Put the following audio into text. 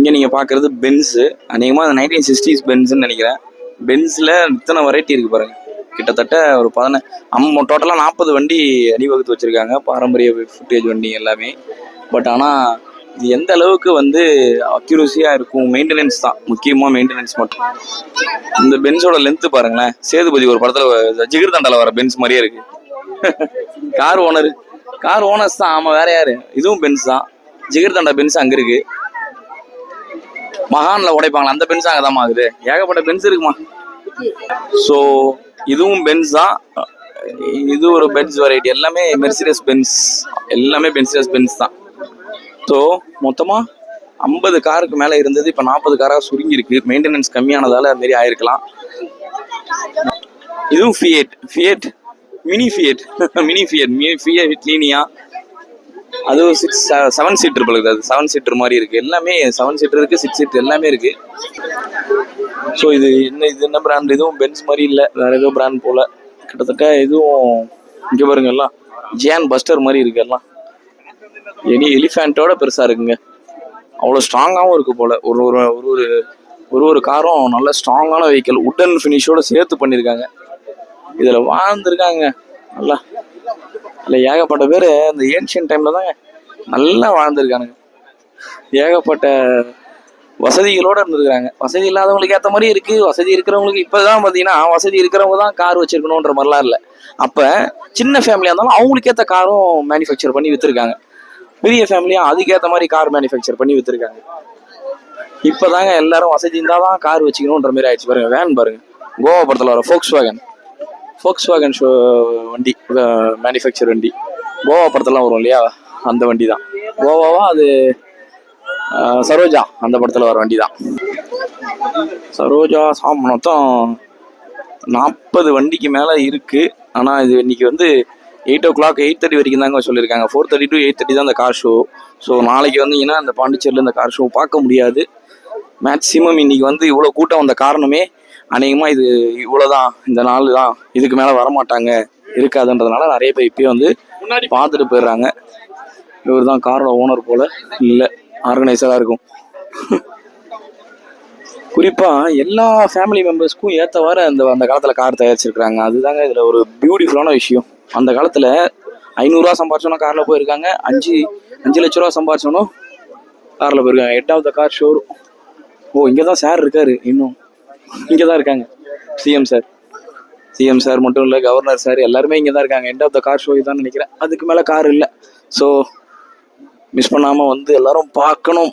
இங்கே நீங்கள் பார்க்குறது பென்ஸு. அநேகமாக அந்த 1960s பென்ஸுன்னு நினைக்கிறேன். பென்ஸில் இத்தனை வெரைட்டி இருக்குது பாருங்கள். கிட்டத்தட்ட ஒரு டோட்டலாக 40 வண்டி அணிவகுத்து வச்சுருக்காங்க, பாரம்பரிய ஃபுட்டேஜ் வண்டி எல்லாமே. பட் ஆனால் இது எந்த அளவுக்கு வந்து அக்யூரஸியாக இருக்கும், மெயின்டெனன்ஸ் தான் முக்கியமாக, மெயின்டெனன்ஸ் மட்டும். இந்த பென்ஸோட லென்த்து பாருங்களேன், சேதுபதி ஒரு படத்தில் ஜிகிர் தண்டால வர பென்ஸ் மாதிரியே இருக்குது. கார் ஓனர்ஸ் தான். ஆமாம், வேற யாரு? இதுவும் பென்ஸ் தான். ஜிகிர் தண்டா பென்ஸ் அங்கே இருக்கு. மகான்ல உடைப்பாங்களா அந்த பென்ஸ் அங்கே தான் ஆகுது. ஏகப்பட்ட பென்ஸ் இருக்குமா. ஸோ இதுவும் பென்ஸ் தான். இது ஒரு பென்ஸ் வெரைட்டி. எல்லாமே மெர்சிடஸ் பென்ஸ், எல்லாமே மெர்சிடஸ் பென்ஸ் தான். ஸோ மொத்தமாக 50 காருக்கு மேலே இருந்தது, இப்போ 40 காராக சுருங்கி இருக்கு. மெயின்டெனன்ஸ் கம்மியானதால அது மாதிரி ஆயிருக்கலாம். இதுவும் ஃபியட் மினி ஃபியட் லீனியா. அது 7 சீட்டர் பழுது. அது 7 சீட்டர் மாதிரி இருக்கு. எல்லாமே 7 சீட்டர் இருக்கு, 6 சீட்டர் எல்லாமே இருக்கு. ஸோ இது என்ன பிராண்ட்? இதுவும் பென்ஸ் மாதிரி இல்லை, வேற ஏதோ பிராண்ட் போல. கிட்டத்தட்ட இதுவும் இங்கே பாருங்க, எல்லாம் ஜியான் பஸ்டர் மாதிரி இருக்கு. எல்லாம் எலிஃபேண்டோட பெருசா இருக்குங்க. அவ்வளோ ஸ்ட்ராங்காகவும் இருக்கு போல. ஒரு காரும் நல்ல ஸ்ட்ராங்கான வெஹிக்கிள், உட்டன் ஃபினிஷோட சேர்த்து பண்ணியிருக்காங்க. இதில் வாழ்ந்துருக்காங்க நல்லா. இல்லை ஏகப்பட்ட பேர் இந்த ஏன்ஷியன் டைமில் தாங்க நல்லா வாழ்ந்துருக்கானுங்க. ஏகப்பட்ட வசதிகளோடு இருந்துருக்காங்க. வசதி இல்லாதவங்களுக்கு ஏற்ற மாதிரி இருக்குது, வசதி இருக்கிறவங்களுக்கு. இப்போ தான் பார்த்தீங்கன்னா வசதி இருக்கிறவங்க தான் கார் வச்சுருக்கணுன்ற மாதிரிலாம் இல்லை. அப்போ சின்ன ஃபேமிலியாக இருந்தாலும் அவங்களுக்கு ஏற்ற காரும் மேனுஃபேக்சர் பண்ணி விற்றுருக்காங்க. பெரிய ஃபேமிலியாக அதுக்கேற்ற மாதிரி கார் மேனுஃபேக்சர் பண்ணி விற்றுருக்காங்க. இப்போ தாங்க எல்லாரும் வசதி இருந்தால் தான் கார் வச்சுக்கணுன்ற மாதிரி ஆயிடுச்சு. பாருங்க, வேன் பாருங்க, கோவா படத்தில் வர ஃபோக்ஸ் வேகன் வண்டி, மேனுஃபேக்சர் வண்டி. கோவா படத்துலாம் வரும் இல்லையா, அந்த வண்டி தான். கோவாவா அது சரோஜா, அந்த படத்தில் வர வண்டி தான் சரோஜா. மொத்தம் 40 வண்டிக்கு மேலே இருக்குது. ஆனால் இது இன்னைக்கு வந்து 8 o'clock 8:30 வரைக்கும் தாங்க சொல்லியிருக்காங்க. 4:30 to 8:30 தான் இந்த கார் ஷோ. ஸோ நாளைக்கு வந்தீங்கன்னா இந்த பாண்டிச்சேரியில் இந்த கார் ஷோ பார்க்க முடியாது. மேக்சிமம் இன்னைக்கு வந்து இவ்வளோ கூட்டம் வந்த காரணமே அநேகமாக இது இவ்வளோதான், இந்த நாள் தான், இதுக்கு மேலே வரமாட்டாங்க, இருக்காதுன்றதுனால நிறைய பேர் இப்பயே வந்து பார்த்துட்டு போயிடுறாங்க. இவர் தான் காரோட ஓனர் போல, இல்லை ஆர்கனைசராக இருக்கும். குறிப்பாக எல்லா ஃபேமிலி மெம்பர்ஸ்க்கும் ஏற்றவாறு அந்த காலத்தில் கார் தயாரிச்சிருக்கிறாங்க. அதுதாங்க இதில் ஒரு பியூட்டிஃபுல்லான விஷயம். அந்த காலத்தில் 500 ரூபா சம்பாரிச்சோன்னா காரில் போயிருக்காங்க, 5 லட்ச ரூபா சம்பாரிச்சோன்னா காரில் போயிருக்காங்க. Head of the car showroom. இங்கே தான் சார் இருக்காரு, இன்னும் இங்கே தான் இருக்காங்க. சிஎம் சார் மட்டும் இல்லை, கவர்னர் சார் எல்லாருமே இங்கே தான் இருக்காங்க. End of the car show தான் நினைக்கிறேன். அதுக்கு மேலே கார் இல்லை. ஸோ மிஸ் பண்ணாமல் வந்து எல்லாரும் பார்க்கணும்.